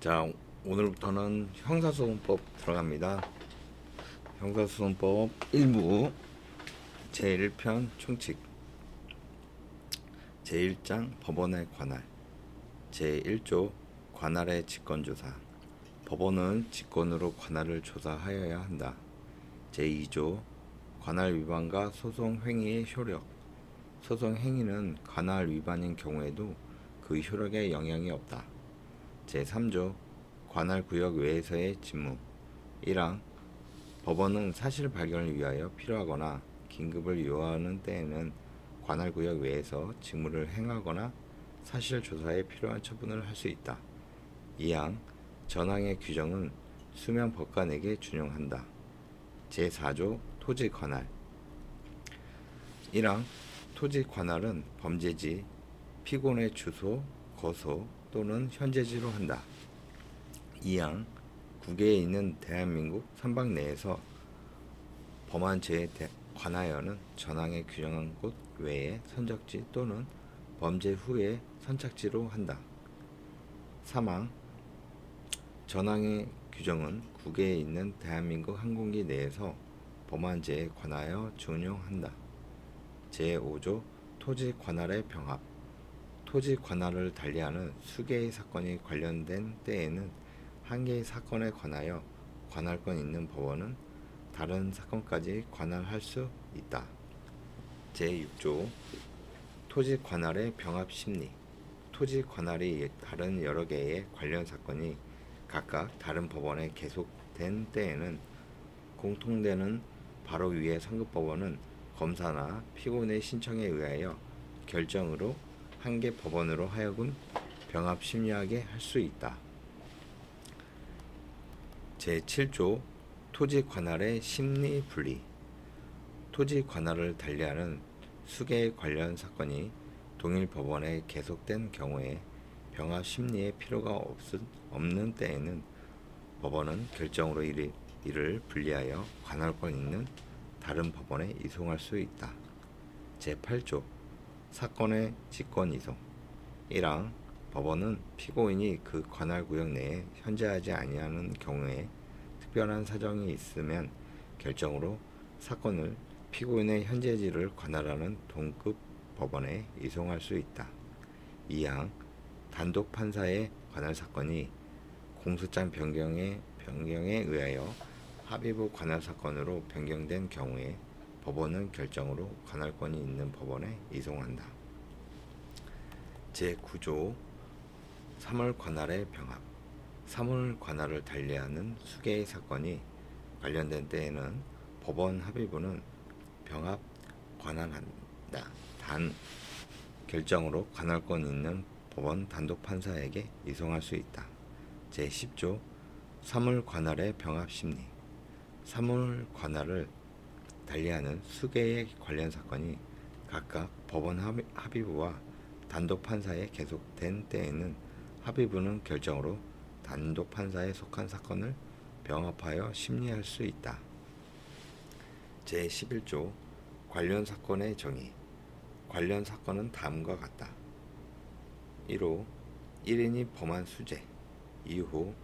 자, 오늘부터는 형사소송법 들어갑니다. 형사소송법 1부 제1편 총칙 제1장 법원의 관할 제1조 관할의 직권조사 법원은 직권으로 관할을 조사하여야 한다. 제2조 관할 위반과 소송 행위의 효력 소송 행위는 관할 위반인 경우에도 그 효력에 영향이 없다. 제3조 관할구역 외에서의 직무 1항 법원은 사실 발견을 위하여 필요하거나 긴급을 요하는 때에는 관할구역 외에서 직무를 행하거나 사실 조사에 필요한 처분을 할 수 있다. 2항 전항의 규정은 수면 법관에게 준용한다. 제4조 토지 관할 1항 토지 관할은 범죄지, 피고인의 주소, 거소 또는 현재지로 한다. 2항 국외에 있는 대한민국 선박 내에서 범한 죄에 관하여는 전항에 규정한 곳 외에 선적지 또는 범죄 후에 선착지로 한다. 3항 전항의 규정은 국외에 있는 대한민국 항공기 내에서 범한 죄에 관하여 준용한다. 제5조 토지 관할의 병합 토지 관할을 달리하는 수개의 사건이 관련된 때에는 한 개의 사건에 관하여 관할권 있는 법원은 다른 사건까지 관할할 수 있다. 제6조 토지 관할의 병합 심리 토지 관할이 다른 여러 개의 관련 사건이 각각 다른 법원에 계속된 때에는 공통되는 바로 위의 상급법원은 검사나 피고인의 신청에 의하여 결정으로 한 개 법원으로 하여금 병합 심리하게 할 수 있다. 제7조 토지 관할의 심리 분리 토지 관할을 달리하는 수개의 관련 사건이 동일 법원에 계속된 경우에 병합 심리의 필요가 없는 때에는 법원은 결정으로 이를 분리하여 관할권 있는 다른 법원에 이송할 수 있다. 제8조 사건의 직권 이송 1항 법원은 피고인이 그 관할구역 내에 현재하지 아니하는 경우에 특별한 사정이 있으면 결정으로 사건을 피고인의 현재지를 관할하는 동급 법원에 이송할 수 있다. 2항 단독 판사의 관할 사건이 공소장 변경에 의하여 합의부 관할 사건으로 변경된 경우에 법원은 결정으로 관할권이 있는 법원에 이송한다. 제9조 사물 관할의 병합 사물 관할을 달리하는 수개의 사건이 관련된 때에는 법원 합의부는 병합 관할한다. 단 결정으로 관할권 있는 법원 단독 판사에게 이송할 수 있다. 제10조 사물 관할의 병합 심리 사물 관할을 달리하는 수개의 관련 사건이 각각 법원 합의부와 단독 판사에 계속된 때에는 합의부는 결정으로 단독 판사에 속한 사건을 병합하여 심리할 수 있다. 제11조 관련 사건의 정의 관련 사건은 다음과 같다. 1호 1인이 범한 수재 2호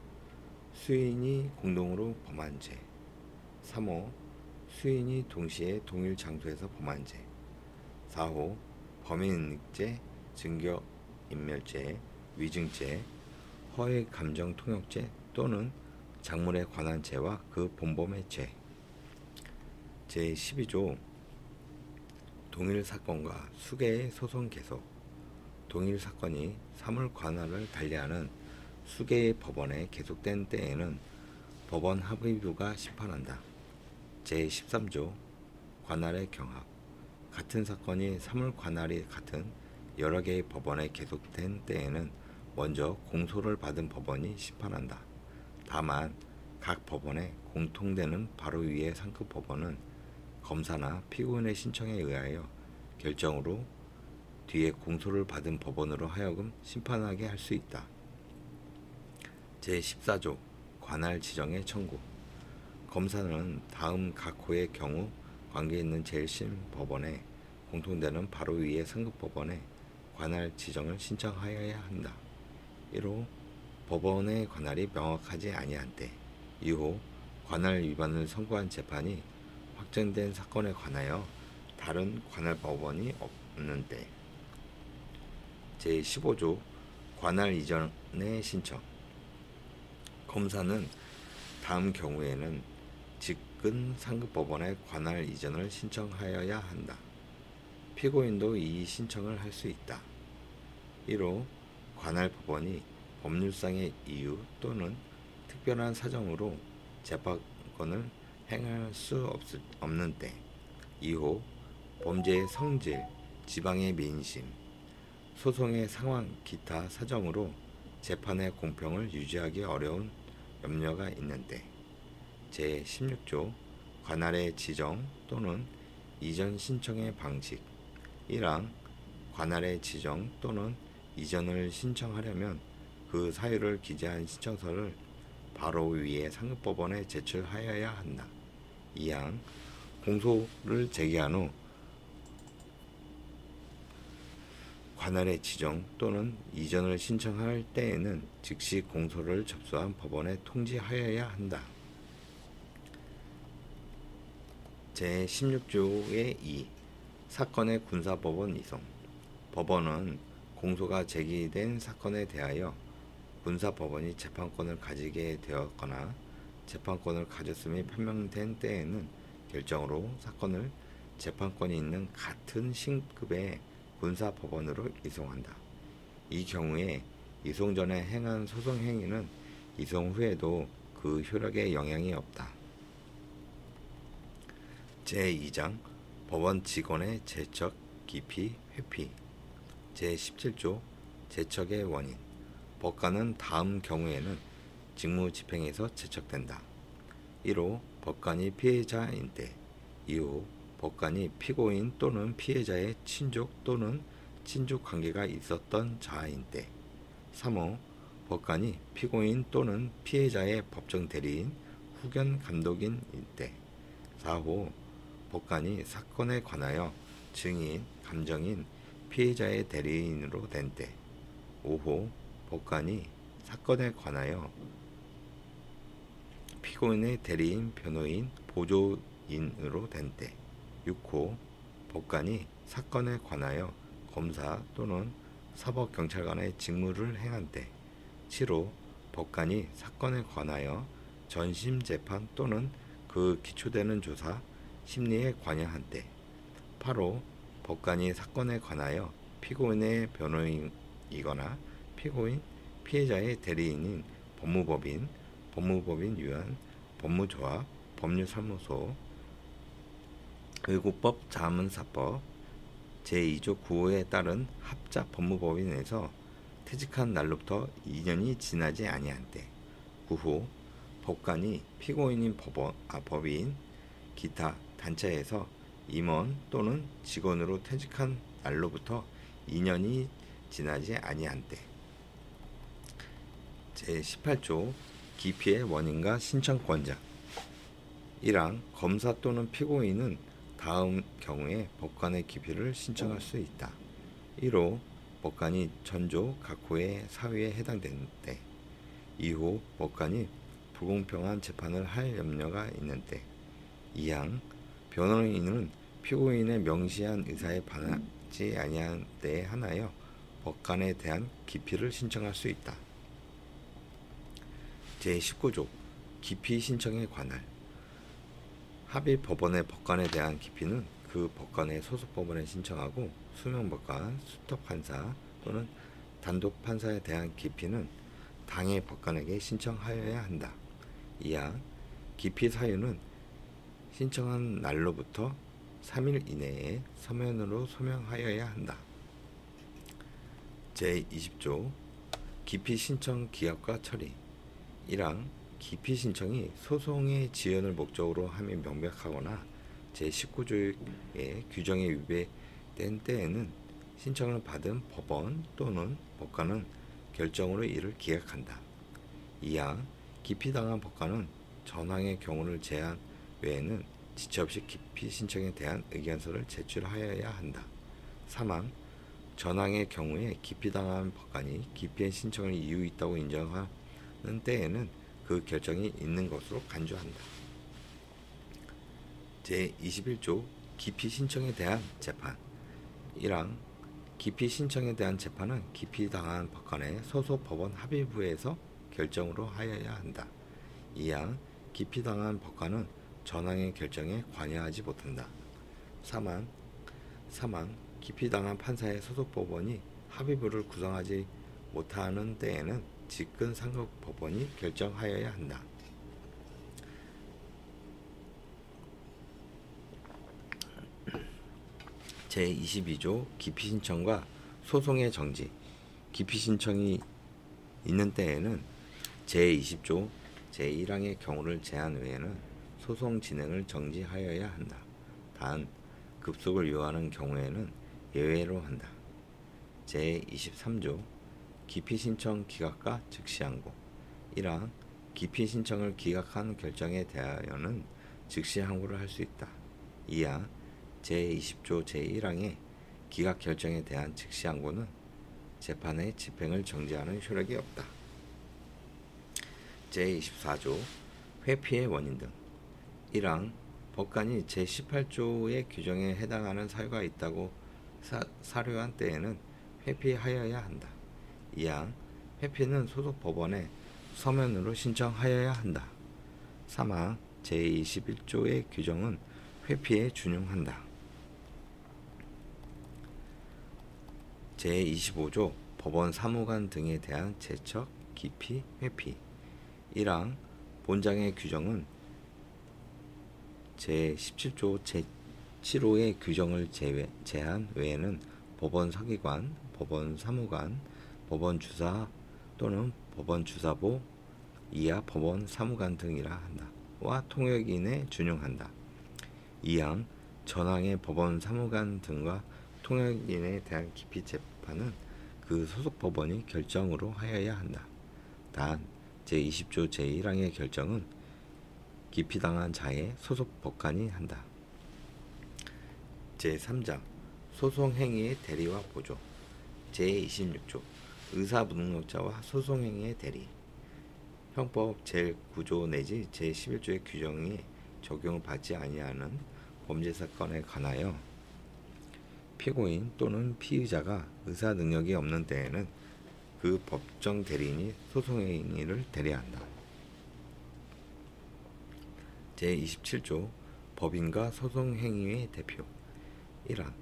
수인이 공동으로 범한 죄 3호 수인이 동시에 동일 장소에서 범한 죄 4호 범인인닉죄 증거인멸죄 위증죄 허위 감정 통역죄 또는 작물에 관한 죄와 그 본범의 죄 제12조 동일 사건과 수개의 소송 계속 동일 사건이 사물 관할을 달리하는 수개의 법원에 계속된 때에는 법원 합의부가 심판한다. 제13조 관할의 경합 같은 사건이 사물 관할이 같은 여러 개의 법원에 계속된 때에는 먼저 공소를 받은 법원이 심판한다. 다만 각 법원에 공통되는 바로 위의 상급 법원은 검사나 피고인의 신청에 의하여 결정으로 뒤에 공소를 받은 법원으로 하여금 심판하게 할 수 있다. 제14조 관할 지정의 청구 검사는 다음 각 호의 경우 관계 있는 제1심 법원에 공통되는 바로 위의 상급 법원에 관할 지정을 신청하여야 한다. 1호 법원의 관할이 명확하지 아니한 때, 이후 관할 위반을 선고한 재판이 확정된 사건에 관하여 다른 관할 법원이 없는 때. 제15조 관할 이전의 신청. 검사는 다음 경우에는 직근 상급법원의 관할 이전을 신청하여야 한다. 피고인도 이 신청을 할 수 있다. 1호 관할 법원이 법률상의 이유 또는 특별한 사정으로 재판권을 행할 수 없는 때. 2호 범죄의 성질, 지방의 민심, 소송의 상황, 기타 사정으로 재판의 공평을 유지하기 어려운 염려가 있는 때. 제16조 관할의 지정 또는 이전 신청의 방식. 1항 관할의 지정 또는 이전을 신청하려면 그 사유를 기재한 신청서를 바로 위에 상급법원에 제출하여야 한다. 2항 공소를 제기한 후 관할의 지정 또는 이전을 신청할 때에는 즉시 공소를 접수한 법원에 통지하여야 한다. 제16조의 2 사건의 군사법원 이송. 법원은 공소가 제기된 사건에 대하여 군사법원이 재판권을 가지게 되었거나 재판권을 가졌음이 판명된 때에는 결정으로 사건을 재판권이 있는 같은 신급의 군사법원으로 이송한다. 이 경우에 이송 전에 행한 소송 행위는 이송 후에도 그 효력에 영향이 없다. 제2장 법원 직원의 제척, 기피, 회피. 제17조 제척의 원인. 법관은 다음 경우에는 직무집행에서 제척된다. 1호 법관이 피해자인 때. 2호 법관이 피고인 또는 피해자의 친족 또는 친족 관계가 있었던 자인 때. 3호 법관이 피고인 또는 피해자의 법정 대리인, 후견 감독인일 때. 4호 법관이 사건에 관하여 증인, 감정인, 피해자의 대리인으로 된 때. 5호 법관이 사건에 관하여 피고인의 대리인, 변호인, 보조인으로 된 때. 6호 법관이 사건에 관하여 검사 또는 사법경찰관의 직무를 행한 때. 7호 법관이 사건에 관하여 전심재판 또는 그 기초되는 조사, 심리에 관여한 때. 8호 법관이 사건에 관하여 피고인의 변호인이거나 피고인, 피해자의 대리인인 법무법인, 법무법인위원, 법무조합, 법률사무소, 의구법, 자문사법, 제2조 9호에 따른 합작 법무법인에서 퇴직한 날로부터 2년이 지나지 아니한 때. 9호 법관이 피고인인 법인, 기타 단체에서 임원 또는 직원으로 퇴직한 날로부터 2년이 지나지 아니한 때. 제18조 기피의 원인과 신청권자. 1항 검사 또는 피고인은 다음 경우에 법관의 기피를 신청할 수 있다. 1호 법관이 전조 각호의 사유에 해당되는 때. 2호 법관이 불공평한 재판을 할 염려가 있는 때. 2항 변호인은 피고인의 명시한 의사에 반하지 아니한 때에 한하여 법관에 대한 기피를 신청할 수 있다. 제19조 기피 신청에 관할. 합의 법원의 법관에 대한 기피는 그 법관의 소속 법원에 신청하고 수명법관, 수특판사 또는 단독판사에 대한 기피는 당의 법관에게 신청하여야 한다. 이하 기피 사유는 신청한 날로부터 3일 이내에 서면으로 소명하여야 한다. 제20조 기피 신청 기합과 처리. 1항 기피 신청이 소송의 지연을 목적으로 함이 명백하거나 제19조의 규정에 위배된 때에는 신청을 받은 법원 또는 법관은 결정으로 이를 기각한다. 2항 기피당한 법관은 전항의 경우를 제한 외에는 지체 없이 기피 신청에 대한 의견서를 제출하여야 한다. 3항 전항의 경우에 기피당한 법관이 기피의 신청을 이유 있다고 인정한 때에는 그 결정이 있는 것으로 간주한다. 제21조 기피 신청에 대한 재판 1항 기피 신청에 대한 재판은 기피당한 법관의 소속 법원 합의부에서 결정으로 하여야 한다. 2항 기피당한 법관은 전항의 결정에 관여하지 못한다. 3항 기피당한 판사의 소속 법원이 합의부를 구성하지 못하는 때에는 직근 상급 법원이 결정하여야 한다. 제22조 기피신청과 소송의 정지 기피신청이 있는 때에는 제20조 제1항의 경우를 제한 외에는 소송 진행을 정지하여야 한다. 단 급속을 요하는 경우에는 예외로 한다. 제23조 기피신청 기각과 즉시항고 1항 기피신청을 기각한 결정에 대하여는 즉시항고를 할 수 있다. 2항 제20조 제1항의 기각 결정에 대한 즉시항고는 재판의 집행을 정지하는 효력이 없다. 제24조 회피의 원인 등 1항 법관이 제18조의 규정에 해당하는 사유가 있다고 사료한 때에는 회피하여야 한다. 2항 회피는 소속 법원에 서면으로 신청하여야 한다. 3항 제21조의 규정은 회피에 준용한다. 제25조 법원 사무관 등에 대한 제척, 기피, 회피 1항 본장의 규정은 제17조 제7호의 규정을 제한 외에는 법원 서기관, 법원 사무관, 법원 주사 또는 법원 주사보 이하 법원 사무관 등이라 한다. 와 통역인에 준용한다. 2항 전항의 법원 사무관 등과 통역인에 대한 기피 재판은 그 소속 법원이 결정으로 하여야 한다. 단 제20조 제1항의 결정은 기피당한 자의 소속 법관이 한다. 제3장 소송행위의 대리와 보조 제26조 의사무능력자와 소송행위의 대리 형법 제9조 내지 제11조의 규정이 적용을 받지 아니하는 범죄사건에 관하여 피고인 또는 피의자가 의사능력이 없는 때에는 그 법정 대리인이 소송행위를 대리한다. 제27조 법인과 소송행위의 대표 1항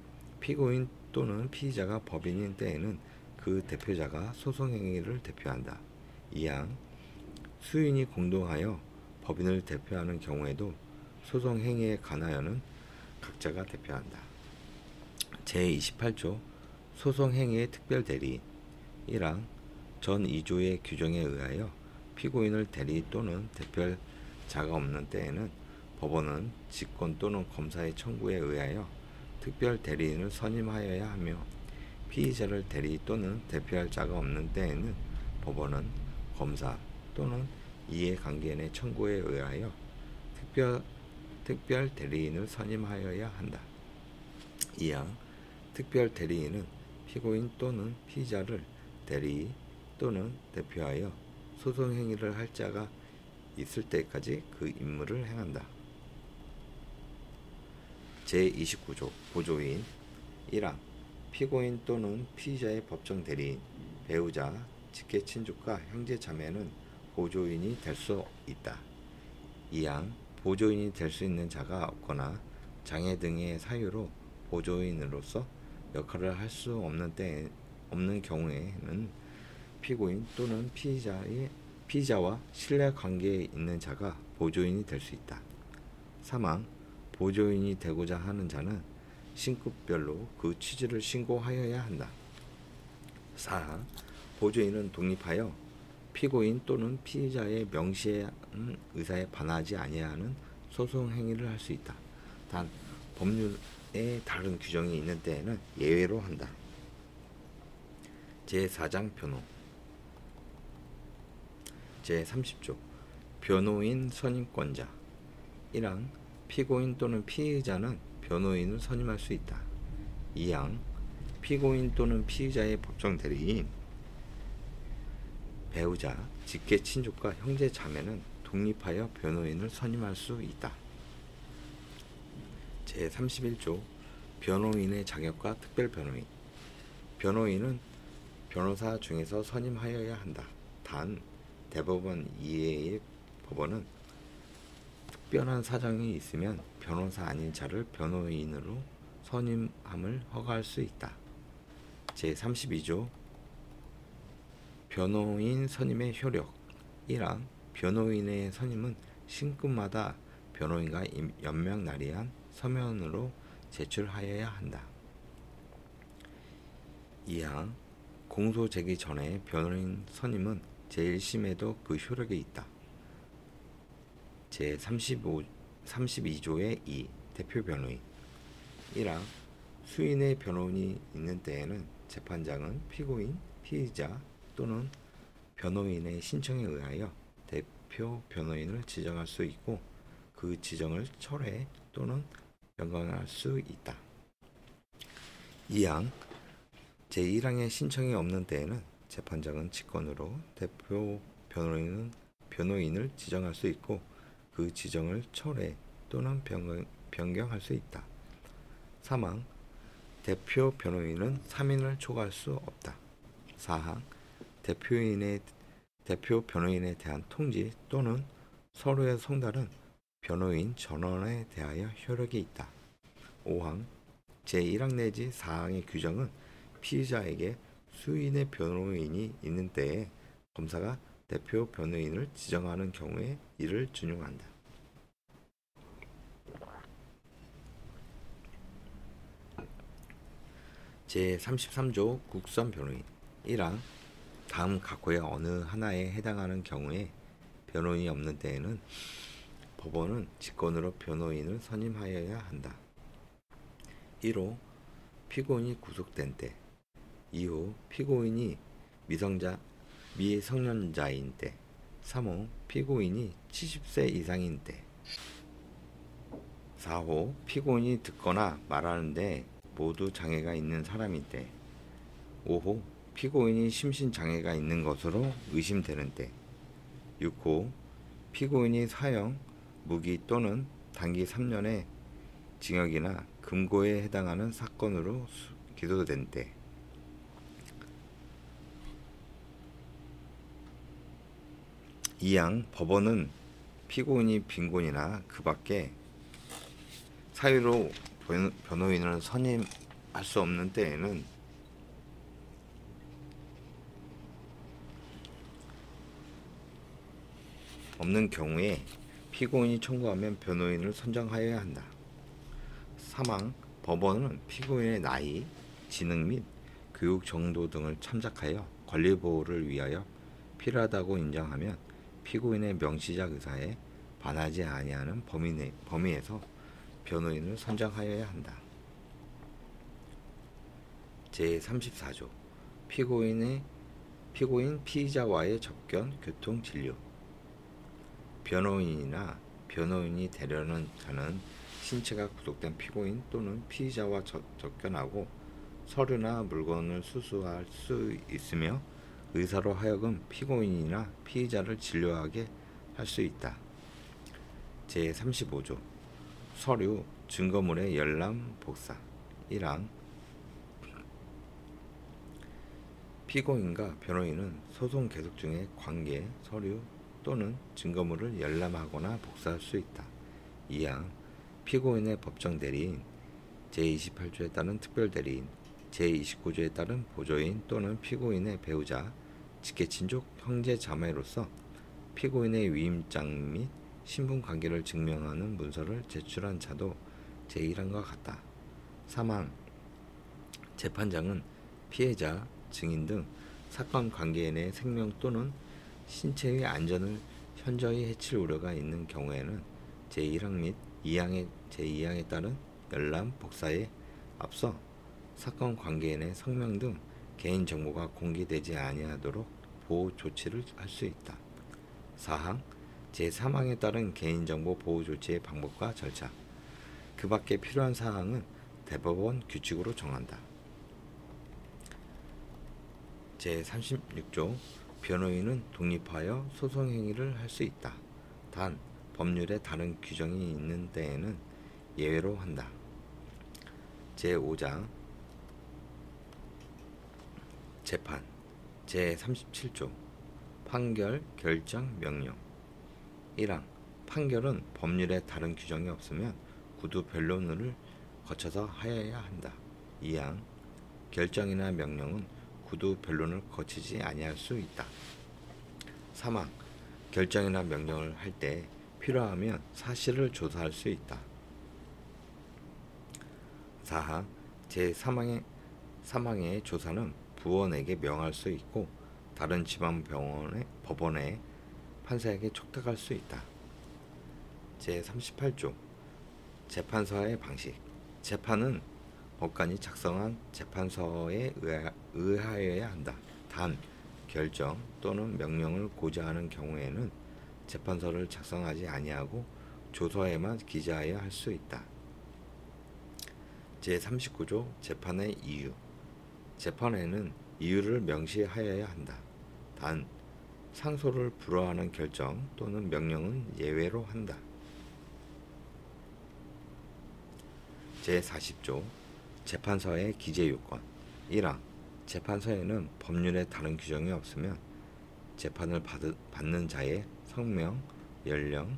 피고인 또는 피의자가 법인인 때에는 그 대표자가 소송행위를 대표한다. 2항 수인이 공동하여 법인을 대표하는 경우에도 소송행위에 관하여는 각자가 대표한다. 제28조 소송행위의 특별대리인 1항 전 2조의 규정에 의하여 피고인을 대리 또는 대표할 자가 없는 때에는 법원은 직권 또는 검사의 청구에 의하여 특별 대리인을 선임하여야 하며 피의자를 대리 또는 대표할 자가 없는 때에는 법원은 검사 또는 이해관계인의 청구에 의하여 특별 대리인을 선임하여야 한다. 2항 특별 대리인은 피고인 또는 피의자를 대리 또는 대표하여 소송행위를 할 자가 있을 때까지 그 임무를 행한다. 제29조 보조인 1항 피고인 또는 피의자의 법정 대리인, 배우자, 직계친족과 형제자매는 보조인이 될 수 있다. 2항 보조인이 될 수 있는 자가 없거나 장애 등의 사유로 보조인으로서 역할을 할 수 없는 경우에는 피고인 또는 피의자와 신뢰관계에 있는 자가 보조인이 될 수 있다. 3항 보조인이 되고자 하는 자는 신급별로 그 취지를 신고하여야 한다. 4항 보조인은 독립하여 피고인 또는 피의자의 명시한 의사에 반하지 아니하는 소송행위를 할 수 있다. 단 법률에 다른 규정이 있는 때에는 예외로 한다. 제4장 변호 제30조 변호인 선임권자 1항 피고인 또는 피의자는 변호인을 선임할 수 있다. 2항 피고인 또는 피의자의 법정 대리인 배우자, 직계 친족과 형제 자매는 독립하여 변호인을 선임할 수 있다. 제31조 변호인의 자격과 특별변호인. 변호인은 변호사 중에서 선임하여야 한다. 단 대법원 이외의 법원은 특별한 사정이 있으면 변호사 아닌 자를 변호인으로 선임함을 허가할 수 있다. 제32조 변호인 선임의 효력. 1항 변호인의 선임은 신급마다 변호인과 연명나리한 서면으로 제출하여야 한다. 2항 공소 제기 전에 변호인 선임은 제1심에도 그 효력이 있다. 제32조의 2 대표 변호인. 1항 수인의 변호인이 있는 때에는 재판장은 피고인, 피의자 또는 변호인의 신청에 의하여 대표 변호인을 지정할 수 있고 그 지정을 철회 또는 변경할 수 있다. 2항 제1항의 신청이 없는 때에는 재판장은 직권으로 대표 변호인을 지정할 수 있고 그 지정을 철회 또는 변경할 수 있다. 3항 대표 변호인은 3인을 초과할 수 없다. 4항 대표 변호인에 대한 통지 또는 서류의 송달은 변호인 전원에 대하여 효력이 있다. 5항 제1항 내지 4항의 규정은 피의자에게 수인의 변호인이 있는 때에 검사가 대표 변호인을 지정하는 경우에 이를 준용한다. 제33조 국선 변호인. 1항 다음 각호의 어느 하나에 해당하는 경우에 변호인이 없는 때에는 법원은 직권으로 변호인을 선임하여야 한다. 1호 피고인이 구속된 때. 2호 피고인이 미성년자인 때. 3호 피고인이 70세 이상인 때. 4호 피고인이 듣거나 말하는데 모두 장애가 있는 사람인 때. 5호 피고인이 심신장애가 있는 것으로 의심되는 때. 6호 피고인이 사형, 무기 또는 단기 3년의 징역이나 금고에 해당하는 사건으로 기소된 때. 2항 법원은 피고인이 빈곤이나 그 밖에 사유로 변호인을 선임할 수 없는 때에는 없는 경우에 피고인이 청구하면 변호인을 선정하여야 한다. 3항 법원은 피고인의 나이, 지능 및 교육 정도 등을 참작하여 권리보호를 위하여 필요하다고 인정하면 피고인의 명시적 의사에 반하지 아니하는 범위에서 변호인을 선정하여야 한다. 제34조 피고인 피의자와의 접견, 교통, 진료. 변호인이나 변호인이 되려는 자는 신체가 구속된 피고인 또는 피의자와 접견하고 서류나 물건을 수수할 수 있으며 의사로 하여금 피고인이나 피의자를 진료하게 할 수 있다. 제35조 서류, 증거물의 열람, 복사. 1항 피고인과 변호인은 소송 계속 중에 관계, 서류 또는 증거물을 열람하거나 복사할 수 있다. 2항 피고인의 법정 대리인, 제28조에 따른 특별대리인, 제29조에 따른 보조인 또는 피고인의 배우자, 직계친족, 형제, 자매로서 피고인의 위임장 및 신분관계를 증명하는 문서를 제출한 자도 제1항과 같다. 3항 재판장은 피해자, 증인 등 사건 관계인의 생명 또는 신체의 안전을 현저히 해칠 우려가 있는 경우에는 제1항 및 제2항에 따른 열람, 복사에 앞서 사건 관계인의 성명 등 개인정보가 공개되지 아니하도록 보호 조치를 할 수 있다. 4항 제3항에 따른 개인정보 보호 조치의 방법과 절차, 그 밖에 필요한 사항은 대법원 규칙으로 정한다. 제36조 변호인은 독립하여 소송 행위를 할 수 있다. 단 법률에 다른 규정이 있는 때에는 예외로 한다. 제5장 재판 제37조 판결, 결정, 명령 1항 판결은 법률에 다른 규정이 없으면 구두 변론을 거쳐서 하여야 한다. 2항 결정이나 명령은 구두 변론을 거치지 아니할 수 있다. 3항 결정이나 명령을 할 때 필요하면 사실을 조사할 수 있다. 4항 제3항의 조사는 부원에게 명할 수 있고 다른 법원의 판사에게 촉탁할 수 있다. 제38조 재판서의 방식 재판은 법관이 작성한 재판서에 의하여야 한다. 단 결정 또는 명령을 고지하는 경우에는 재판서를 작성하지 아니하고 조서에만 기재하여 할 수 있다. 제39조 재판의 이유 재판에는 이유를 명시하여야 한다. 단 상소를 불허하는 결정 또는 명령은 예외로 한다. 제40조 재판서의 기재요건 1항 재판서에는 법률에 다른 규정이 없으면 재판을 받는 자의 성명, 연령,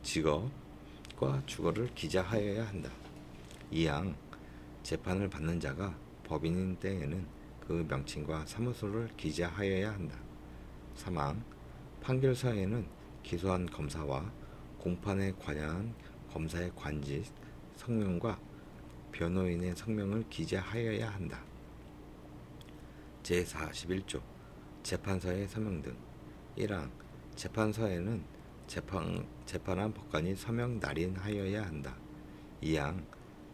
직업과 주거를 기재하여야 한다. 2항 재판을 받는 자가 법인인 때에는 그 명칭과 사무소를 기재하여야 한다. 3항 판결서에는 기소한 검사와 공판에 관여한 검사의 관직, 성명과 변호인의 성명을 기재하여야 한다. 제41조 재판서의 서명 등 1항 재판서에는 재판한 법관이 서명 날인하여야 한다. 2항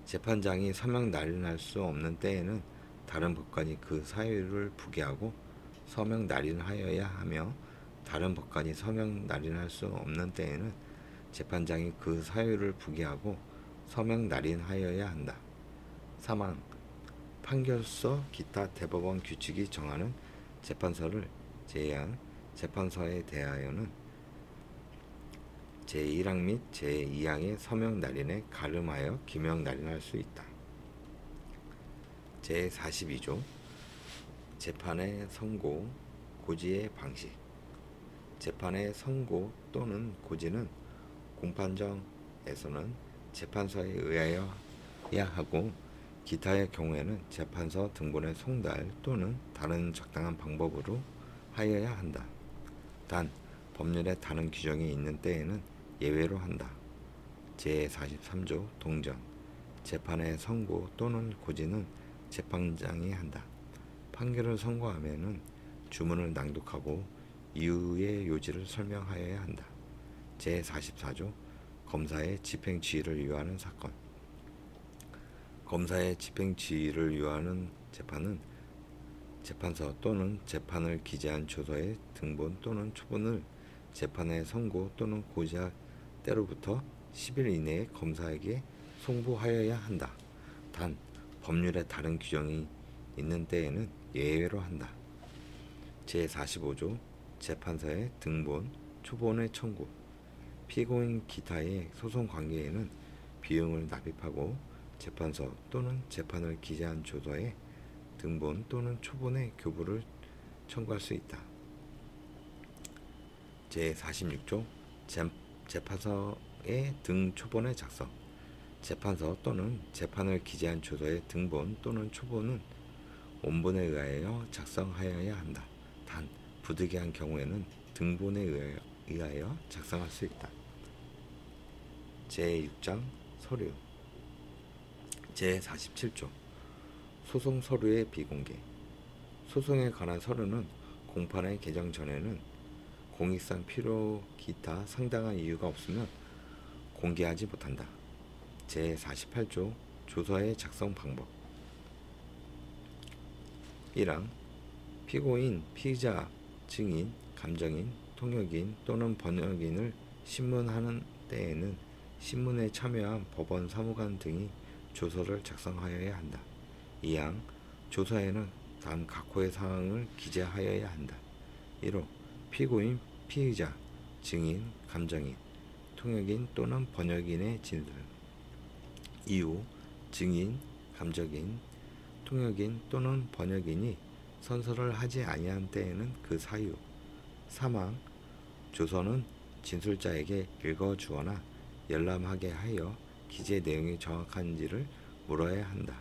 재판장이 서명 날인할 수 없는 때에는 다른 법관이 그 사유를 부기하고 서명 날인하여야 하며 다른 법관이 서명 날인할 수 없는 때에는 재판장이 그 사유를 부기하고 서명 날인하여야 한다. 3항 판결서 기타 대법원 규칙이 정하는 재판서를 제외한 재판서에 대하여는 제1항 및 제2항의 서명 날인에 가름하여 기명 날인할 수 있다. 제42조 재판의 선고, 고지의 방식 재판의 선고 또는 고지는 공판정에서는 재판서에 의하여야 하고 기타의 경우에는 재판서 등본의 송달 또는 다른 적당한 방법으로 하여야 한다. 단 법률에 다른 규정이 있는 때에는 예외로 한다. 제43조 동정 재판의 선고 또는 고지는 재판장이 한다. 판결을 선고하면은 주문을 낭독하고 이유의 요지를 설명하여야 한다. 제44조 검사의 집행지휘를 위하는 사건 검사의 집행지휘를 위하는 재판은 재판서 또는 재판을 기재한 조서의 등본 또는 초본을 재판의 선고 또는 고지할 때로부터 10일 이내에 검사에게 송부하여야 한다. 단 법률에 다른 규정이 있는 때에는 예외로 한다. 제45조 재판서의 등본, 초본의 청구 피고인 기타의 소송 관계에는 비용을 납입하고 재판서 또는 재판을 기재한 조서에 등본 또는 초본의 교부를 청구할 수 있다. 제46조 재판서의 등 초본의 작성 재판서 또는 재판을 기재한 조서의 등본 또는 초본은 원본에 의하여 작성하여야 한다. 단 부득이한 경우에는 등본에 의하여 작성할 수 있다. 제6장 서류 제47조 소송 서류의 비공개 소송에 관한 서류는 공판의 개정 전에는 공익상 필요 기타 상당한 이유가 없으면 공개하지 못한다. 제48조 조서의 작성 방법 1항 피고인, 피의자, 증인, 감정인, 통역인 또는 번역인을 신문하는 때에는 신문에 참여한 법원 사무관 등이 조서를 작성하여야 한다. 2항 조서에는 다음 각호의 사항을 기재하여야 한다. 1호 피고인, 피의자, 증인, 감정인, 통역인 또는 번역인의 진술. 2호 증인, 감정인, 통역인 또는 번역인이 선서를 하지 아니한 때에는 그 사유. 사망, 조서는 진술자에게 읽어주거나 열람하게 하여 기재 내용이 정확한지를 물어야 한다.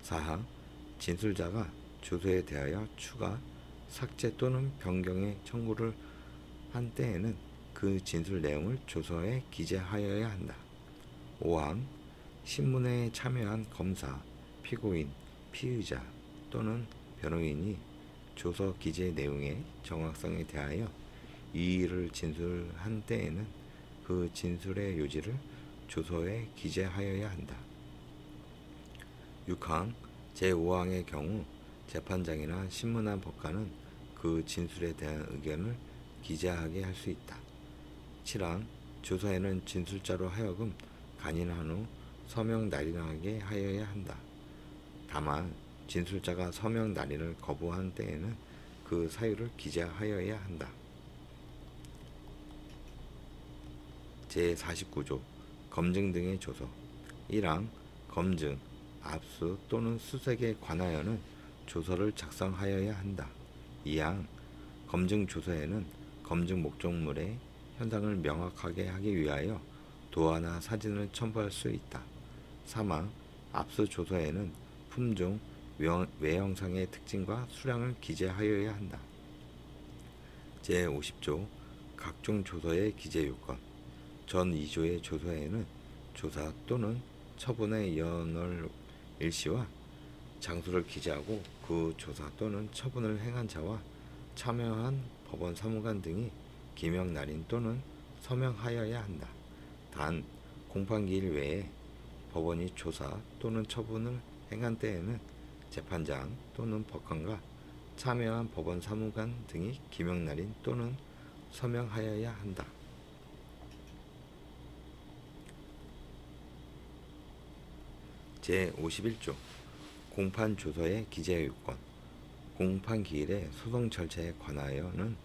사항, 진술자가 조서에 대하여 추가, 삭제 또는 변경의 청구를 한 때에는 그 진술 내용을 조서에 기재하여야 한다. 5항, 신문에 참여한 검사, 피고인, 피의자 또는 변호인이 조서 기재 내용의 정확성에 대하여 이의를 진술한 때에는 그 진술의 요지를 조서에 기재하여야 한다. 6항, 제5항의 경우 재판장이나 신문한 법관은 그 진술에 대한 의견을 기재하게 할 수 있다. 7항, 조서에는 진술자로 하여금 간인한 후 서명 날인하게 하여야 한다. 다만 진술자가 서명 날인을 거부한 때에는 그 사유를 기재하여야 한다. 제49조 검증 등의 조서. 1항, 검증, 압수 또는 수색에 관하여는 조서를 작성하여야 한다. 2항, 검증 조서에는 검증 목적물의 현상을 명확하게 하기 위하여 도화나 사진을 첨부할 수 있다. 3항, 압수 조서에는 품종, 외형상의 특징과 수량을 기재하여야 한다. 제50조 각종 조서의 기재 요건. 전 2조의 조서에는 조사 또는 처분의 연월 일시와 장소를 기재하고 그 조사 또는 처분을 행한 자와 참여한 법원 사무관 등이 기명 날인 또는 서명하여야 한다. 단 공판기일 외에 법원이 조사 또는 처분을 행한 때에는 재판장 또는 법관과 참여한 법원 사무관 등이 기명 날인 또는 서명하여야 한다. 제51조 공판 조서의 기재 요건. 공판 기일의 소송 절차에 관하여는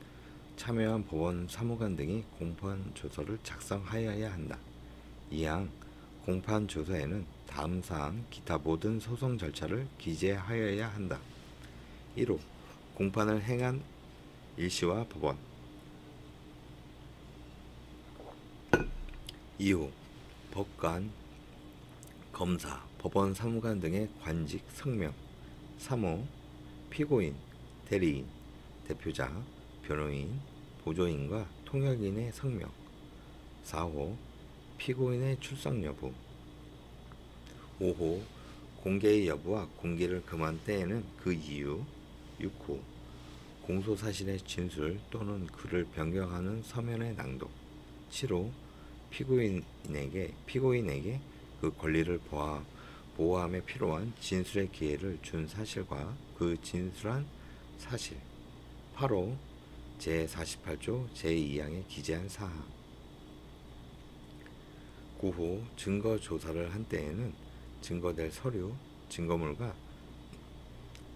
참여한 법원 사무관 등이 공판 조서를 작성하여야 한다. 2항, 공판 조서에는 다음 사항 기타 모든 소송 절차를 기재하여야 한다. 1호 공판을 행한 일시와 법원. 2호 법관, 검사, 법원 사무관 등의 관직 성명. 3호 피고인, 대리인, 대표자, 변호인, 보조인과 통역인의 성명. 4호 피고인의 출석 여부. 5호 공개의 여부와 공개를 금한 때에는 그 이유. 6호 공소사실의 진술 또는 그를 변경하는 서면의 낭독. 7호 피고인에게 그 권리를 보호함에 필요한 진술의 기회를 준 사실과 그 진술한 사실. 8호 제48조 제2항에 기재한 사항. 9호 증거 조사를 한 때에는 증거될 서류, 증거물과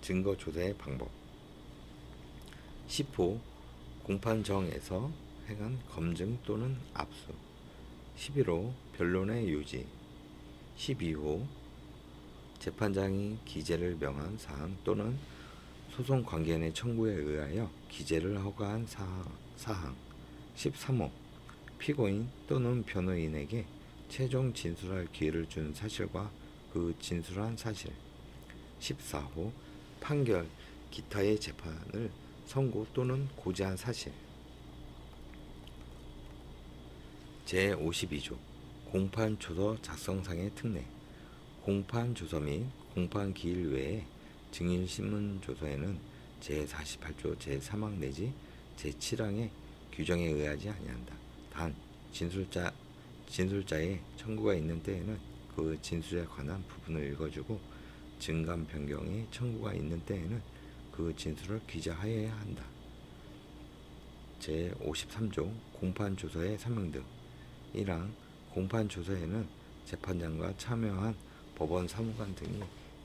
증거 조사의 방법. 10호 공판정에서 행한 검증 또는 압수. 11호 변론의 요지. 12호 재판장이 기재를 명한 사항 또는 소송 관계인의 청구에 의하여 기재를 허가한 사항. 13호 피고인 또는 변호인에게 최종 진술할 기회를 준 사실과 그 진술한 사실. 14호 판결, 기타의 재판을 선고 또는 고지한 사실. 제52조 공판조서 작성상의 특례. 공판조서 및 공판기일 외에 증인신문조서에는 제48조 제3항 내지 제7항의 규정에 의하지 아니한다. 단 진술자의 청구가 있는 때에는 그 진술에 관한 부분을 읽어주고 증감 변경의 청구가 있는 때에는 그 진술을 기재하여야 한다. 제53조 공판조서의 서명 등. 1항 공판조서에는 재판장과 참여한 법원 사무관 등이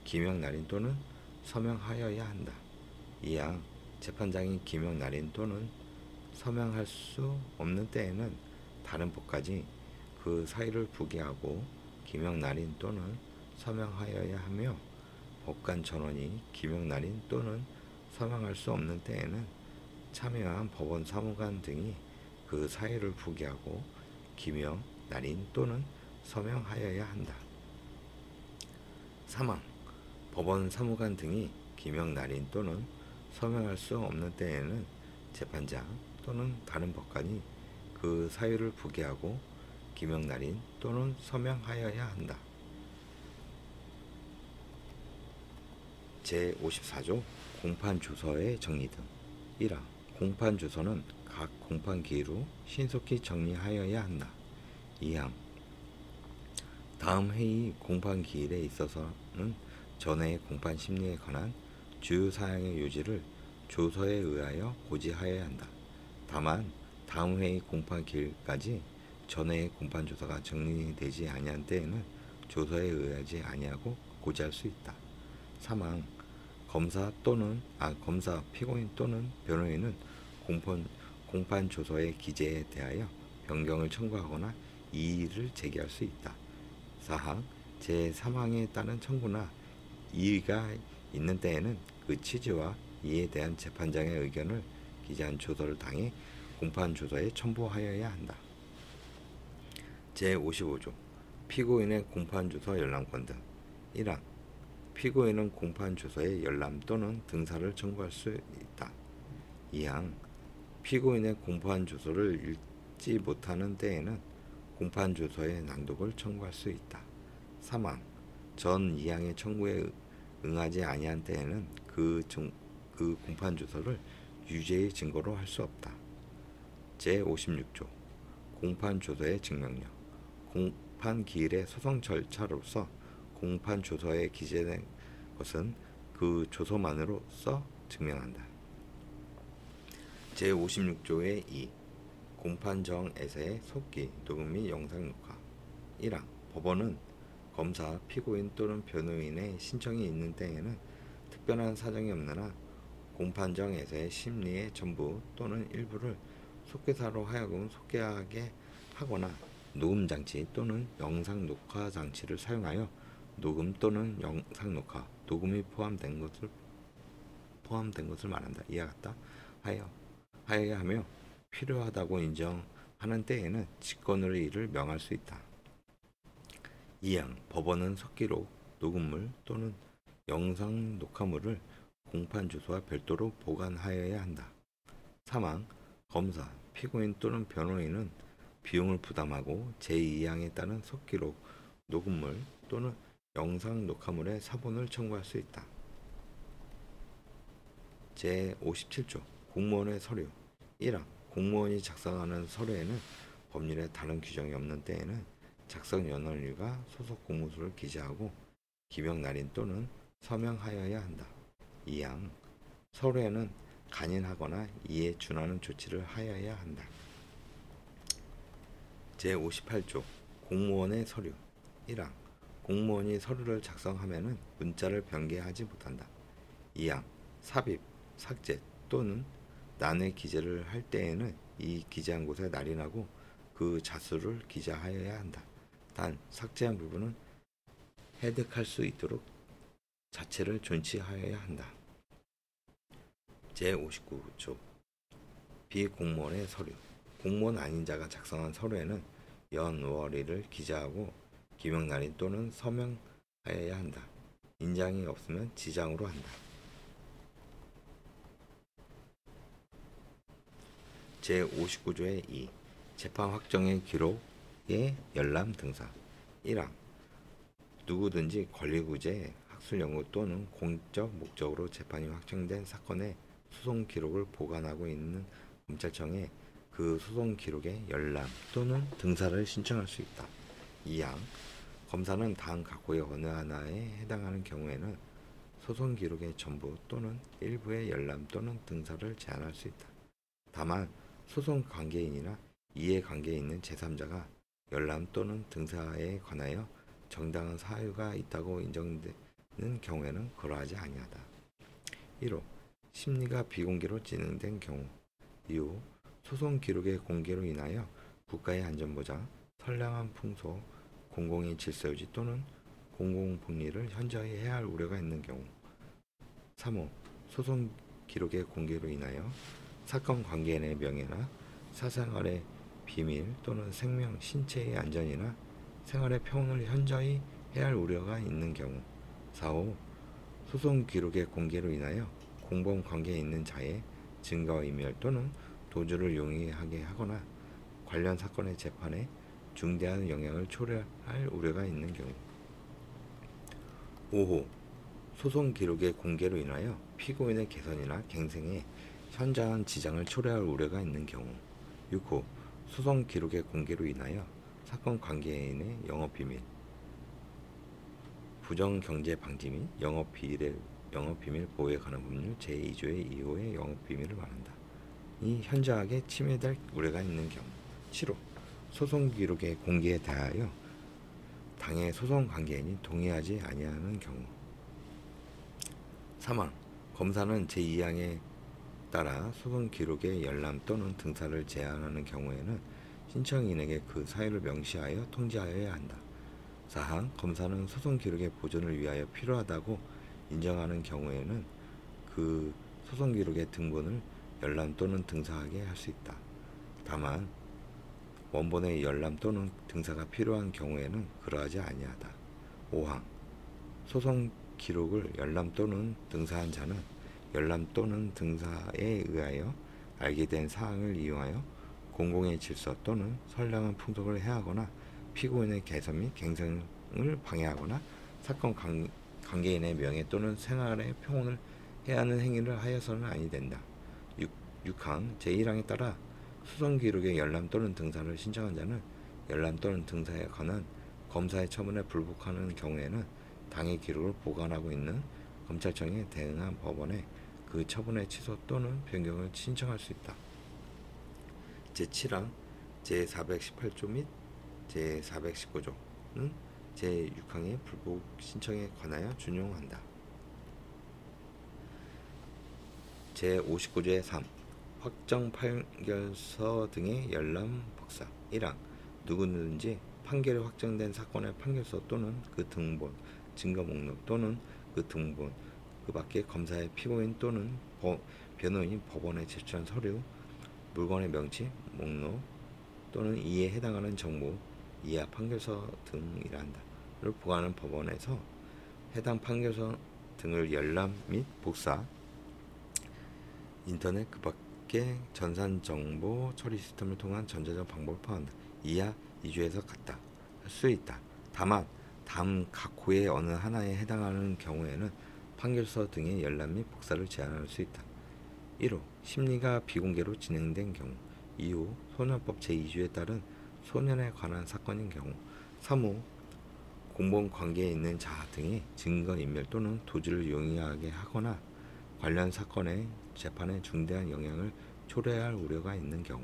기명 날인 또는 서명하여야 한다. 2항 재판장이 기명 날인 또는 서명할 수 없는 때에는 다른 법까지 그 사유를 부기하고 기명 날인 또는 서명하여야 하며, 법관 전원이 기명 날인 또는 서명할 수 없는 때에는 참여한 법원 사무관 등이 그 사유를 부기하고 기명 날인 또는 서명하여야 한다. 사망. 법원 사무관 등이 기명 날인 또는 서명할 수 없는 때에는 재판장 또는 다른 법관이 그 사유를 부기하고 기명 날인 또는 서명하여야 한다. 제54조 공판 주소의 정리 등. 1항. 공판 주소는 각 공판 기일로 신속히 정리하여야 한다. 2항. 다음 회의 공판 기일에 있어서는 전회의 공판 심리에 관한 주요 사항의 요지를 조서에 의하여 고지하여야 한다. 다만 다음 회의 공판 기일까지 전회의 공판 조서가 정리되지 아니한 때에는 조서에 의하지 아니하고 고지할 수 있다. 3항. 검사, 피고인 또는 변호인은 공판 조서의 기재에 대하여 변경을 청구하거나 이의를 제기할 수 있다. 4항. 제3항에 따른 청구나 이의가 있는 때에는 그 취지와 이에 대한 재판장의 의견을 기재한 조서를 당해 공판 조서에 첨부하여야 한다. 제55조 피고인의 공판 조서 열람권 등. 1항. 피고인은 공판 조서에 열람 또는 등사를 청구할 수 있다. 2항. 피고인의 공판 조서를 읽지 못하는 때에는 공판 조서의 낭독을 청구할 수 있다. 3항. 전 2항의 청구에 응하지 아니한 때에는 그 공판 조서를 유죄의 증거로 할 수 없다. 제56조 공판 조서의 증명력. 공판 기일의 소송 절차로서 공판 조서에 기재된 것은 그 조서만으로서 증명한다. 제56조의 2. 공판정에서의 속기, 녹음 및 영상 녹화. 1항. 법원은 검사, 피고인 또는 변호인의 신청이 있는 때에는 특별한 사정이 없는 한 공판정에서의 심리의 전부 또는 일부를 속기사로 하여금 속기하게 하거나 녹음장치 또는 영상 녹화 장치를 사용하여 녹음 또는 영상 녹화, 녹음이 포함된 것을 말한다. 이와 같다 하여야 하며, 필요하다고 인정하는 때에는 직권으로 이를 명할 수 있다. 2항. 법원은 속기록, 녹음물 또는 영상 녹화물을 공판 주소와 별도로 보관하여야 한다. 3항. 검사, 피고인 또는 변호인은 비용을 부담하고 제2항에 따른 속기록, 녹음물 또는 영상 녹화물의 사본을 청구할 수 있다. 제57조 공무원의 서류. 1항. 공무원이 작성하는 서류에는 법률에 다른 규정이 없는 때에는 작성 연원일과 소속 공무수를 기재하고 기명 날인 또는 서명하여야 한다. 2항. 서류에는 간인하거나 이에 준하는 조치를 하여야 한다. 제58조 공무원의 서류. 1항. 공무원이 서류를 작성하면은 문자를 변개하지 못한다. 2항. 삽입, 삭제 또는 난해 기재를 할 때에는 이 기재한 곳에 날인하고 그 자수를 기재하여야 한다. 단 삭제한 부분은 해득할 수 있도록 자체를 존치하여야 한다. 제59조 비공무원의 서류. 공무원 아닌 자가 작성한 서류에는 연, 월, 일을 기재하고 기명 날인 또는 서명하여야 한다. 인장이 없으면 지장으로 한다. 제59조의 2. 재판 확정의 기록의 열람 등사. 1항. 누구든지 권리구제, 학술연구 또는 공적 목적으로 재판이 확정된 사건의 소송 기록을 보관하고 있는 검찰청에 그 소송 기록의 열람 또는 등사를 신청할 수 있다. 2항. 검사는 다음 각호의 어느 하나에 해당하는 경우에는 소송 기록의 전부 또는 일부의 열람 또는 등사를 제한할 수 있다. 다만 소송 관계인이나 이해 관계에 있는 제3자가 열람 또는 등사에 관하여 정당한 사유가 있다고 인정되는 경우에는 그러하지 아니하다. 1호. 심리가 비공개로 진행된 경우. 이후 소송 기록의 공개로 인하여 국가의 안전보장, 선량한 풍속, 공공의 질서유지 또는 공공복리를 현저히 해할 우려가 있는 경우. 3호 소송 기록의 공개로 인하여 사건 관계인의 명예나 사생활의 비밀 또는 생명, 신체의 안전이나 생활의 평온을 현저히 해할 우려가 있는 경우. 4호 소송 기록의 공개로 인하여 공범 관계에 있는 자의 증거인멸 또는 도주를 용이하게 하거나 관련 사건의 재판에 중대한 영향을 초래할 우려가 있는 경우. 5호 소송 기록의 공개로 인하여 피고인의 개선이나 갱생에 현저한 지장을 초래할 우려가 있는 경우. 6호 소송 기록의 공개로 인하여 사건 관계인의 영업비밀, 부정경제방지 및 영업비밀 보호에 관한 법률 제2조의 2호의 영업비밀을 말한다. 이 현저하게 침해될 우려가 있는 경우. 7호 소송 기록의 공개에 대하여 당해 소송 관계인이 동의하지 아니하는 경우. 3항 검사는 제2항에 따라 소송 기록의 열람 또는 등사를 제한하는 경우에는 신청인에게 그 사유를 명시하여 통지하여야 한다. 4항 검사는 소송 기록의 보존을 위하여 필요하다고 인정하는 경우에는 그 소송 기록의 등본을 열람 또는 등사하게 할 수 있다. 다만 원본의 열람 또는 등사가 필요한 경우에는 그러하지 아니하다. 5항 소송 기록을 열람 또는 등사한 자는 열람 또는 등사에 의하여 알게 된 사항을 이용하여 공공의 질서 또는 선량한 풍속을 해하거나 피고인의 개선 및 갱생을 방해하거나 사건 관계인의 명예 또는 생활의 평온을 해하는 행위를 하여서는 아니 된다. 6항 제1항에 따라 소송 기록의 열람 또는 등사를 신청한 자는 열람 또는 등사에 관한 검사의 처분에 불복하는 경우에는 당의 기록을 보관하고 있는 검찰청에 대응한 법원에 그 처분의 취소 또는 변경을 신청할 수 있다. 제7항 제418조 및 제419조는 제6항의 불복 신청에 관하여 준용한다. 제59조의 3 확정 판결서 등의 열람 복사. 1항 누구든지 판결이 확정된 사건의 판결서 또는 그 등본, 증거 목록 또는 그 등본, 그 밖에 검사의 피고인 또는 변호인이 법원에 제출한 서류, 물건의 명치, 목록 또는 이에 해당하는 정보, 이하 판결서 등이라 한다.를 보관하는 법원에서 해당 판결서 등을 열람 및 복사, 인터넷 그 밖에 전산정보 처리 시스템을 통한 전자적 방법을 포함한다. 이하 2조에서 같다 할 수 있다. 다만 다음 각 호의 어느 하나에 해당하는 경우에는 판결서 등의 열람 및 복사를 제한할 수 있다. 1호 심리가 비공개로 진행된 경우. 2호 소년법 제2조에 따른 소년에 관한 사건인 경우. 3호 공범 관계에 있는 자 등이 증거인멸 또는 도주를 용이하게 하거나 관련 사건의 재판에 중대한 영향을 초래할 우려가 있는 경우.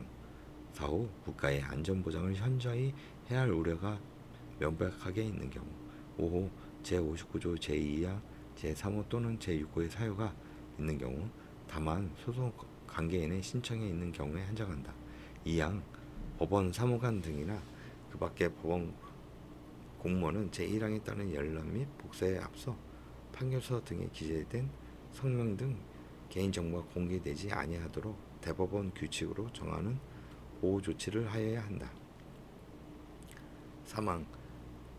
4호 국가의 안전보장을 현저히 해할 우려가 명백하게 있는 경우. 5호 제59조 제2항 제3호 또는 제6호의 사유가 있는 경우, 다만 소송 관계인의 신청에 있는 경우에 한정한다. 2항 법원 사무관 등이나 그 밖의 법원 공무원은 제1항에 따른 열람 및 복사에 앞서 판결서 등에 기재된 성명 등 개인정보가 공개되지 아니하도록 대법원 규칙으로 정하는 보호 조치를 하여야 한다. 3항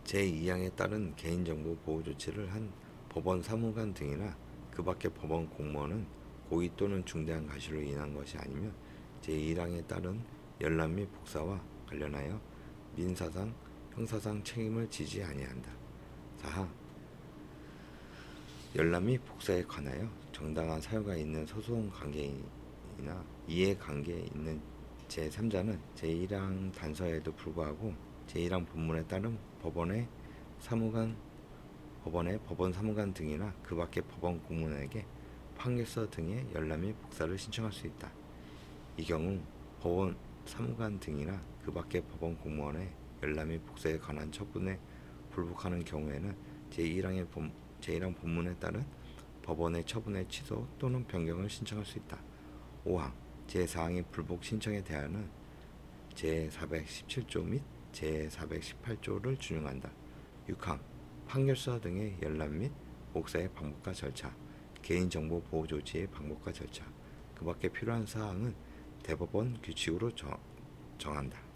제2항에 따른 개인정보 보호 조치를 한 법원 사무관 등이나 그 밖의 법원 공무원은 고의 또는 중대한 과실로 인한 것이 아니면 제1항에 따른 열람 및 복사와 관련하여 민사상, 형사상 책임을 지지 아니한다. 4항 열람 및 복사에 관하여 정당한 사유가 있는 소송 관계인이나 이해관계에 있는 제3자는 제1항 단서에도 불구하고 제1항 본문에 따른 법원 사무관 등이나 그 밖의 법원 공무원에게 판결서 등의 열람 및 복사를 신청할 수 있다. 이 경우 법원 사무관 등이나 그 밖의 법원 공무원의 열람 및 복사에 관한 처분에 불복하는 경우에는 제1항 본문에 따른 법원의 처분의 취소 또는 변경을 신청할 수 있다. 5항 제4항의 불복 신청에 대하여는 제417조 및 제418조를 준용한다. 6항 판결서 등의 열람 및 복사의 방법과 절차, 개인정보 보호 조치의 방법과 절차, 그 밖에 필요한 사항은 대법원 규칙으로 정한다.